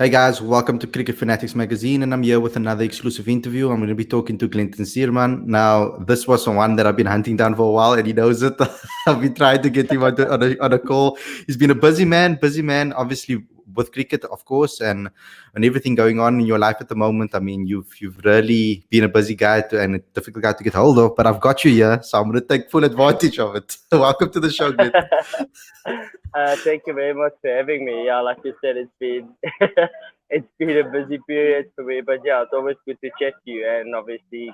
Hey guys, welcome to Cricket Fanatics Magazine, and I'm here with another exclusive interview. I'm going to be talking to Glenton Stuurman. Now, this was one that I've been hunting down for a while, and he knows it. I've been trying to get him on a call. He's been a busy man, obviously with cricket, of course, and everything going on in your life at the moment. I mean, you've really been a busy guy and a difficult guy to get hold of, but I've got you here, so I'm going to take full advantage of it. Welcome to the show, Glenton. Thank you very much for having me. Yeah, like you said, it's been it's been a busy period for me, but yeah, it's always good to chat to you, and obviously,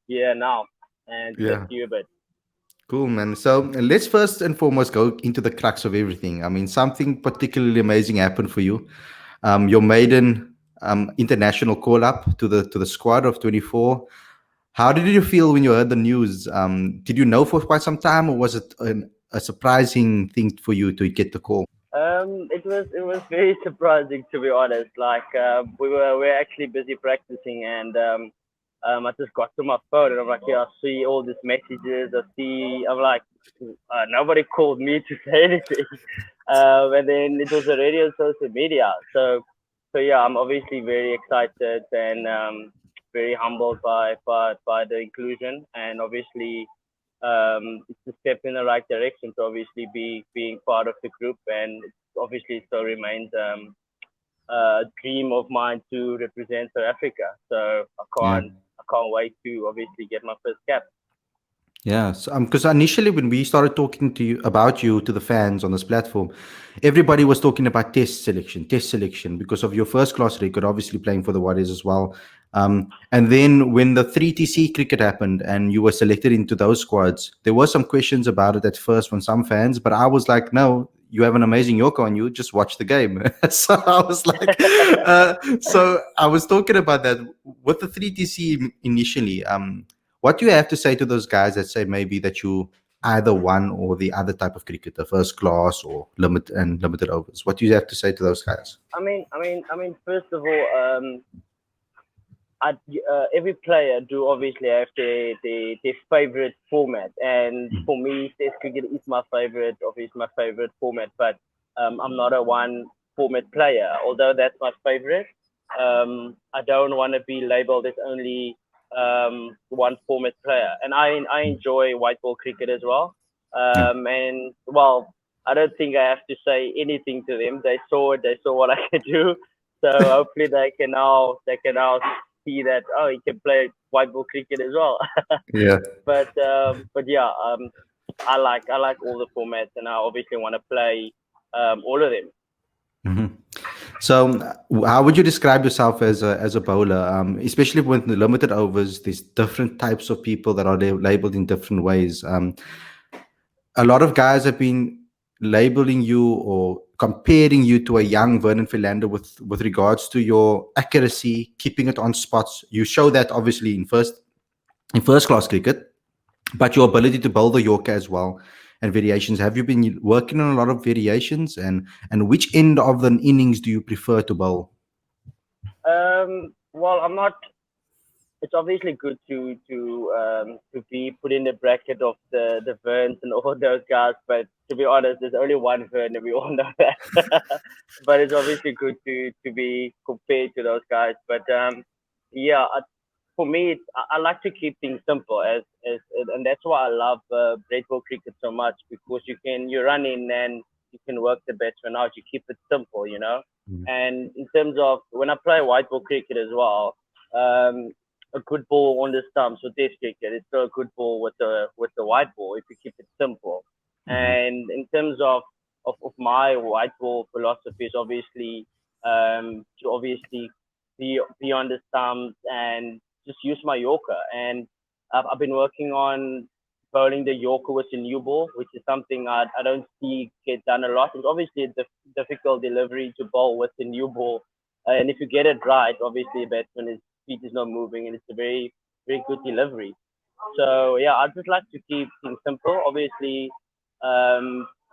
yeah, now and chat Yeah. to you a bit. Cool, man. So let's first and foremost go into the crux of everything. I mean, something particularly amazing happened for you. Your maiden international call up to the squad of 24. How did you feel when you heard the news? Did you know for quite some time, or was it a surprising thing for you to get the call? It was very surprising to be honest. Like we were actually busy practicing, and I just got to my phone, and I'm like, yeah, I see all these messages. I'm like, nobody called me to say anything. And then it was already on social media. So yeah, I'm obviously very excited and very humbled by the inclusion, and obviously it's a step in the right direction to obviously be being part of the group, and it obviously still remains a dream of mine to represent South Africa. So Yeah. I can't wait to obviously get my first cap. Yeah, because initially when we started talking to you about you to the fans on this platform, everybody was talking about test selection because of your first class record, obviously playing for the Warriors as well. And then when the 3TC cricket happened and you were selected into those squads, there were some questions about it at first from some fans, but I was like, no, you have an amazing Yorker on you, just watch the game. So I was like, so I was talking about that with the 3TC initially. What do you have to say to those guys that say maybe that you either one or the other type of cricketer, first class or limited overs? What do you have to say to those guys? First of all, I, every player do obviously have their favorite format, and for me, Test cricket is my favorite, obviously my favorite format. But I'm not a one format player, although that's my favorite. I don't want to be labeled as only one format player, and I enjoy white ball cricket as well. Yeah. And well, I don't think I have to say anything to them. They saw it. They saw what I can do. So hopefully they can now see that he can play white ball cricket as well. Yeah. But yeah, I like all the formats, and I obviously want to play all of them. Mhm. So, how would you describe yourself as a bowler? Especially with the limited overs, there's different types of people that are labeled in different ways. A lot of guys have been labeling you or comparing you to a young Vernon Philander with regards to your accuracy, keeping it on spots. You show that obviously in first class cricket, but your ability to bowl the Yorker as well and variations. Have you been working on a lot of variations, and which end of the innings do you prefer to bowl? Well, I'm not. It's obviously good to be put in the bracket of the Verns and all those guys, but to be honest, there's only one Vern, and we all know that. But it's obviously good to be compared to those guys. But yeah, for me, I like to keep things simple, and that's why I love red ball cricket so much, because you run in and you can work the batsman out. You keep it simple, you know. And in terms of when I play white ball cricket as well, a good ball on the stumps with this cricket, it's still a good ball with the white ball if you keep it simple. Mhm. And in terms of my white ball philosophy is obviously to obviously be on the stumps and just use my Yorker. And I've been working on bowling the Yorker with the new ball, which is something I don't see get done a lot. It's obviously a difficult delivery to bowl with the new ball. And if you get it right, obviously, the batsman his feet is not moving, and it's a very, very good delivery. So yeah, I just like to keep things simple. Obviously,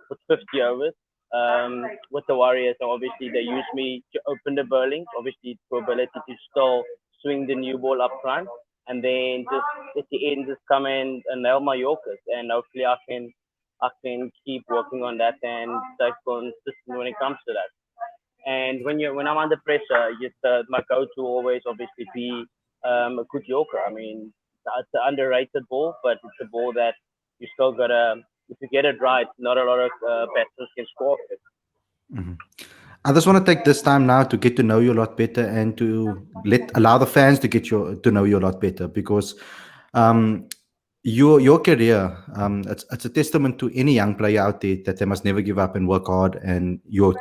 with 50 overs, with the Warriors, so obviously they use me to open the bowling. Obviously, the ability to still swing the new ball up front, and then just at the end just come in and nail my Yorkers, and hopefully I can keep working on that and stay consistent when it comes to that. And when I'm under pressure, my go-to always obviously be a good Yorker. I mean, it's an underrated ball, but it's a ball that you still gotta, if you get it right, not a lot of batsmen can score off it. Mhm. I just want to take this time now to get to know you a lot better and to let allow the fans to get you to know you a lot better because um, your career it's a testament to any young player out there that they must never give up and work hard and you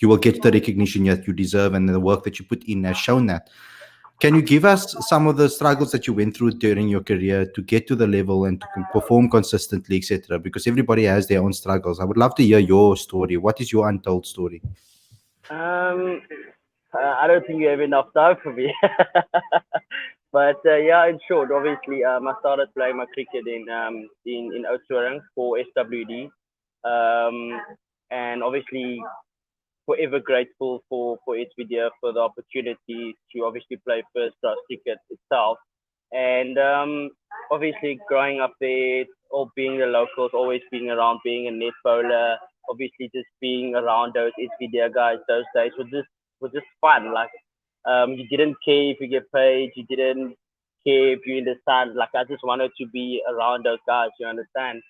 will get the recognition that you deserve and the work that you put in has shown that. Can you give us some of the struggles that you went through during your career to get to the level and to perform consistently, etc.? Because everybody has their own struggles. I would love to hear your story. What is your untold story? Um, I don't think you have enough time for me. But yeah, in short, obviously, I started playing my cricket in Oudtshoorn for SWD, um, and obviously forever grateful for SVD for the opportunity to obviously play first class cricket itself. And obviously growing up there, or being the locals, always being around, being a net bowler, obviously just being around those SVD guys those days was just fun. Like you didn't care if you get paid, you didn't care if you're in the sun. Like I just wanted to be around those guys. You understand?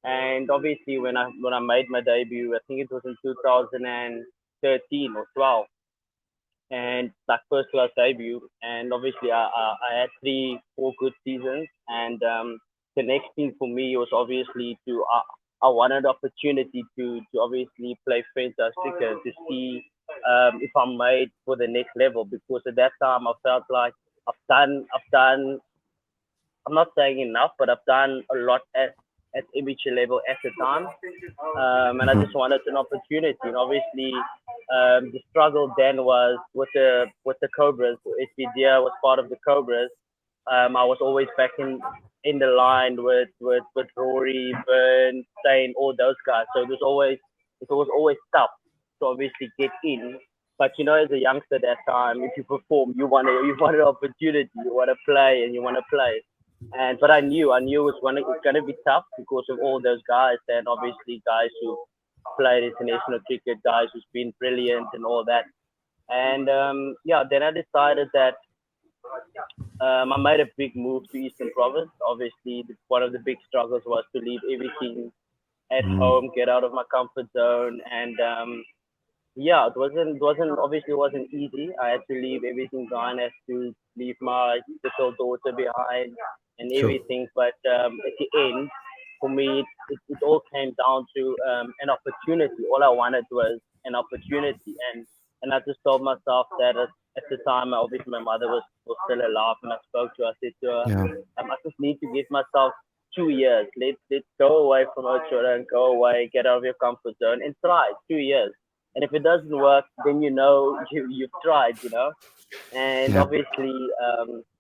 And obviously, when I made my debut, I think it was in 2013 or 12, and like first class debut. And obviously, I had 4 good seasons. And the next thing for me was obviously I wanted opportunity to obviously play franchise cricket to see if I'm made for the next level, because at that time I felt like I've done I'm not saying enough, but I've done a lot at amateur level at the time, and I just Mhm. wanted an opportunity. And obviously, the struggle then was with the Cobras. SPDA was part of the Cobras. I was always back in the line with Rory, Burn, Stain, all those guys. So it was always tough to obviously get in. But as a youngster at that time, if you perform, you want an opportunity, you want to play, and you want to play. And but I knew it's gonna be tough because of all those guys, and obviously guys who played international cricket, guys who's been brilliant and all that. And yeah, then I decided that I made a big move to Eastern Province. Obviously, one of the big struggles was to leave everything at Mm. home, get out of my comfort zone, and yeah, it wasn't obviously it wasn't easy. I had to leave everything behind. I had to leave my little daughter behind and Sure. everything. But at the end, for me, it all came down to an opportunity. All I wanted was an opportunity, and I just told myself that at the time, obviously my mother was still alive, and I spoke to her. I said to her, Yeah. I just need to give myself 2 years. Let's go away from Ochoa and go away, get out of your comfort zone, and try 2 years. And if it doesn't work, then you've tried. And Yeah. obviously,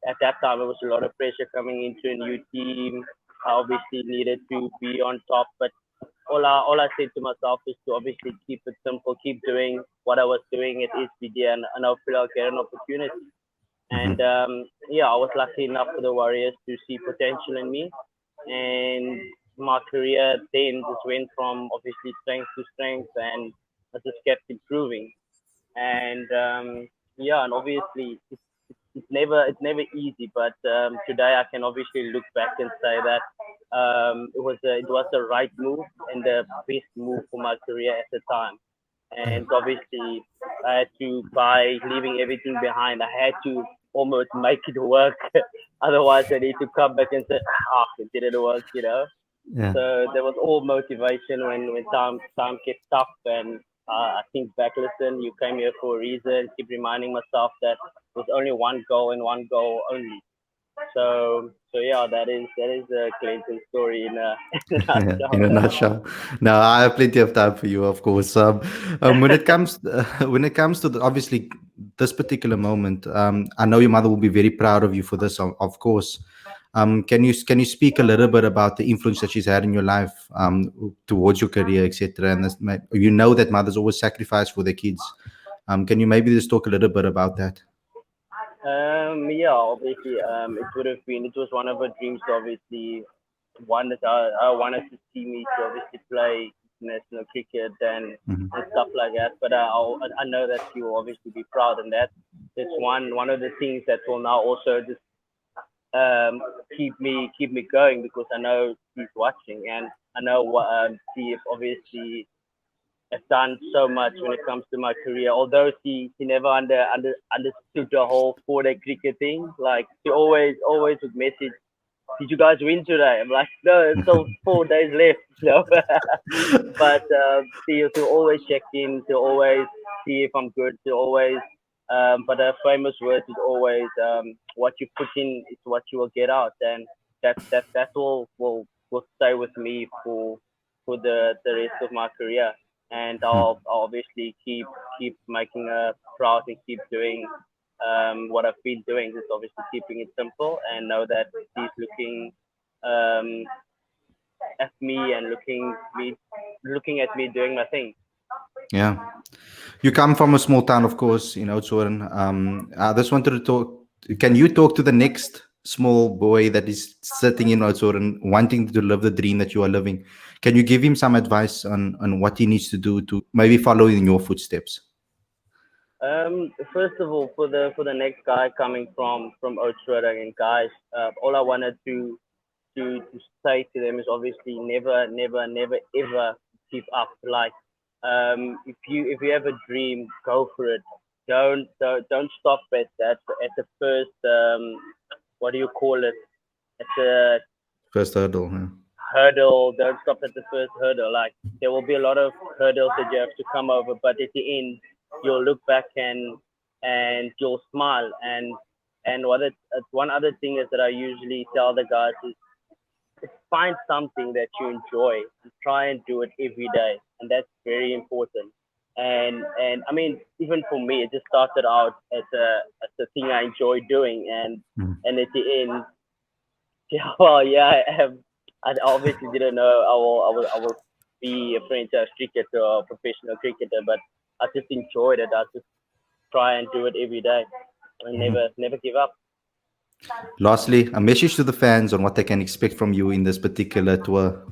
at that time, there was a lot of pressure coming into a new team. I obviously needed to be on top, but all I said to myself is to obviously keep it simple, keep doing what I was doing at SBD, and hopefully I'll get an opportunity. And Mhm. yeah, I was lucky enough for the Warriors to see potential in me, and my career then just went from obviously strength to strength, and I just kept improving. And yeah, and obviously it's never easy, but today I can obviously look back and say that it was the right move and the best move for my career at the time. Yeah. And obviously I had to, by leaving everything behind, I had to almost make it work. Otherwise I need to come back and say, it didn't work. Yeah. So there was all motivation when time gets tough, and I think back, listen, you came here for a reason. Keep reminding myself that there's only one goal and one goal only. So yeah, that is the Clinton story in a, in a Yeah, in nutshell. a nutshell. No, I have plenty of time for you, of course. When it comes when it comes to obviously this particular moment, I know your mother will be very proud of you for this, of course. Can you speak a little bit about the influence that she's had in your life, towards your career, etc.? And you know that mothers always sacrifice for their kids. Can you maybe just talk a little bit about that? Yeah, obviously, it was one of her dreams to obviously, one that I wanted to see me to obviously play. international cricket and Mhm. stuff like that. But I know that you will obviously be proud, and that it's one of the things that will now also just keep me going, because I know he's watching, and I know what Steve obviously has done so much when it comes to my career. Although he never understood the whole 4 day cricket thing. Like he always would message, "Did you guys win today?" I'm like, "No, it's still 4 days left." But to always check in, to always see if I'm good, to always. But the famous words is always, what you put in is what you will get out, and that will stay with me for the rest of my career. And I'll obviously keep making her proud and keep doing what I've been doing. Just obviously keeping it simple, and know that he's looking um, at me and looking at me doing my thing. Yeah. You come from a small town, of course, in Oudtshoorn. I just wanted to talk. Can you talk to the next small boy that is sitting in Oudtshoorn, wanting to live the dream that you are living? Can you give him some advice on what he needs to do to maybe follow in your footsteps? First of all, for the next guy coming from Oudtshoorn, and guys, all I wanted to say to them is obviously never ever give up. Like, if you have a dream, go for it. Don't stop at the first, what do you call it? At the First hurdle. Huh? hurdle. Don't stop at the first hurdle. Like, there will be a lot of hurdles that you have to come over, but at the end, you'll look back and you'll smile. And one other thing is that I usually tell the guys is, find something that you enjoy and try and do it every day, and that's very important. And I mean, even for me, it just started out as a thing I enjoy doing, Mhm. and at the end, yeah, well, yeah, I obviously didn't know I will be a franchise cricketer or a professional cricketer, but I just enjoyed it. I just try and do it every day and Mhm. never give up. Lastly, a message to the fans on what they can expect from you in this particular tour.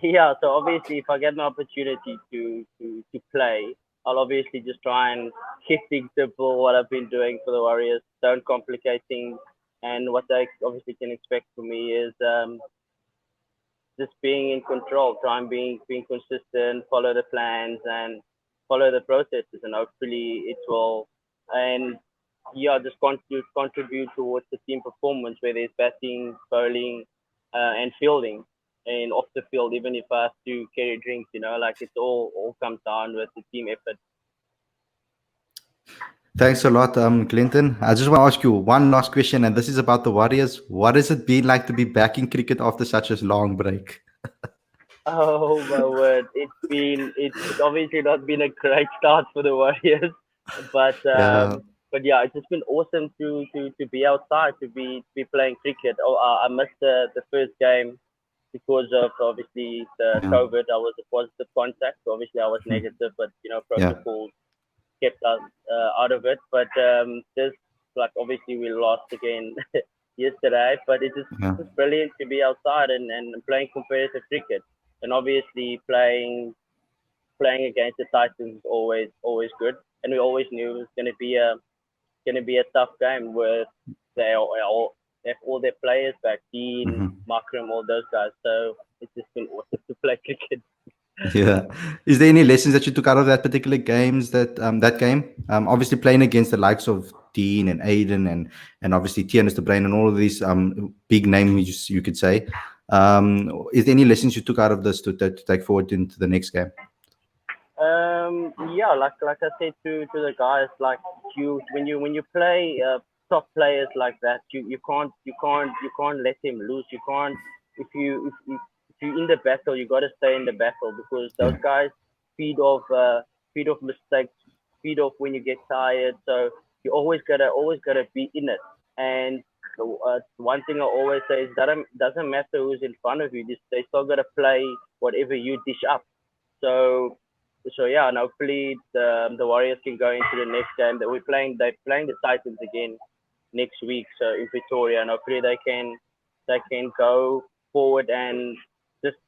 Yeah, so obviously, if I get an opportunity to play, I'll obviously just try and keep things simple. What I've been doing for the Warriors, don't complicate things, and what they obviously can expect from me is just being in control, try and being consistent, follow the plans, and follow the processes, and hopefully it will. And yeah, just contribute towards the team performance, whether it's batting, bowling, and fielding, and off the field. Even if I have to carry drinks, like it's all comes down with the team effort. Thanks a lot, Clinton. I just want to ask you one last question, and this is about the Warriors. What has it been like to be back in cricket after such a long break? Oh my word! It's obviously not been a great start for the Warriors, but Yeah, yeah, it's just been awesome to be outside, to be playing cricket. Oh, I missed the first game because of obviously the yeah, COVID. I was a positive contact, so obviously I was hmm, negative, but yeah, protocols kept us out of it. But just like obviously we lost again yesterday, but yeah. it's brilliant to be outside and playing competitive cricket, and obviously playing against the Titans is always good, and we always knew it was gonna be a tough game where they have all their players back, Dean, Mhm. Makram, all those guys. So it's just been awesome to play cricket. Yeah. Is there any lessons that you took out of that particular games that game? Obviously playing against the likes of Dean and Aiden and obviously Tian the Brain and all of these big names you could say. Is there any lessons you took out of this to take forward into the next game? Yeah, like I said to the guys, like when you play top players like that, you can't let him lose. You can't if you're in the battle, you got to stay in the battle, because those Yeah. guys feed off mistakes, feed off when you get tired. So you always gotta be in it. And one thing I always say is that it doesn't matter who's in front of you. They still gotta play whatever you dish up. So yeah, and hopefully the Warriors can go into the next game that we're playing. They're playing the Titans again next week, so in Pretoria, and hopefully they can go forward and just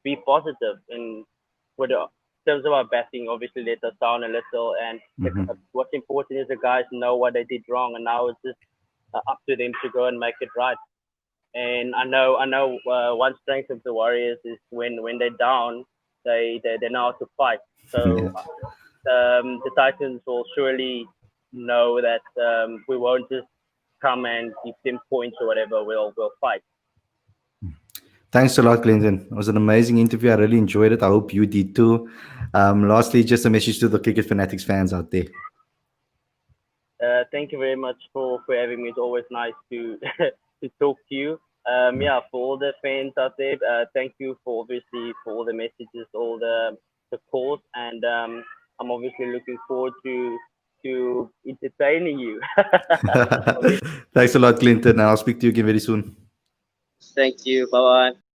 be positive. And with in terms of our batting, obviously let us down a little. And Hmm. what's important is the guys know what they did wrong, and now it's just up to them to go and make it right. And I know one strength of the Warriors is when they're down, they know how to fight. So Yeah. the Titans will surely know that we won't just come and give them points or whatever. We'll fight. Thanks a lot, Clinton. It was an amazing interview. I really enjoyed it. I hope you did too. Lastly, just a message to the Cricket Fanatics fans out there. Thank you very much for having me. It's always nice to to talk to you. Yeah, for all the fans out there, thank you for obviously for all the messages, all the calls, and I'm obviously looking forward to entertaining you. Obviously. Thanks a lot, Clinton. I'll speak to you again very soon. Thank you. Bye bye.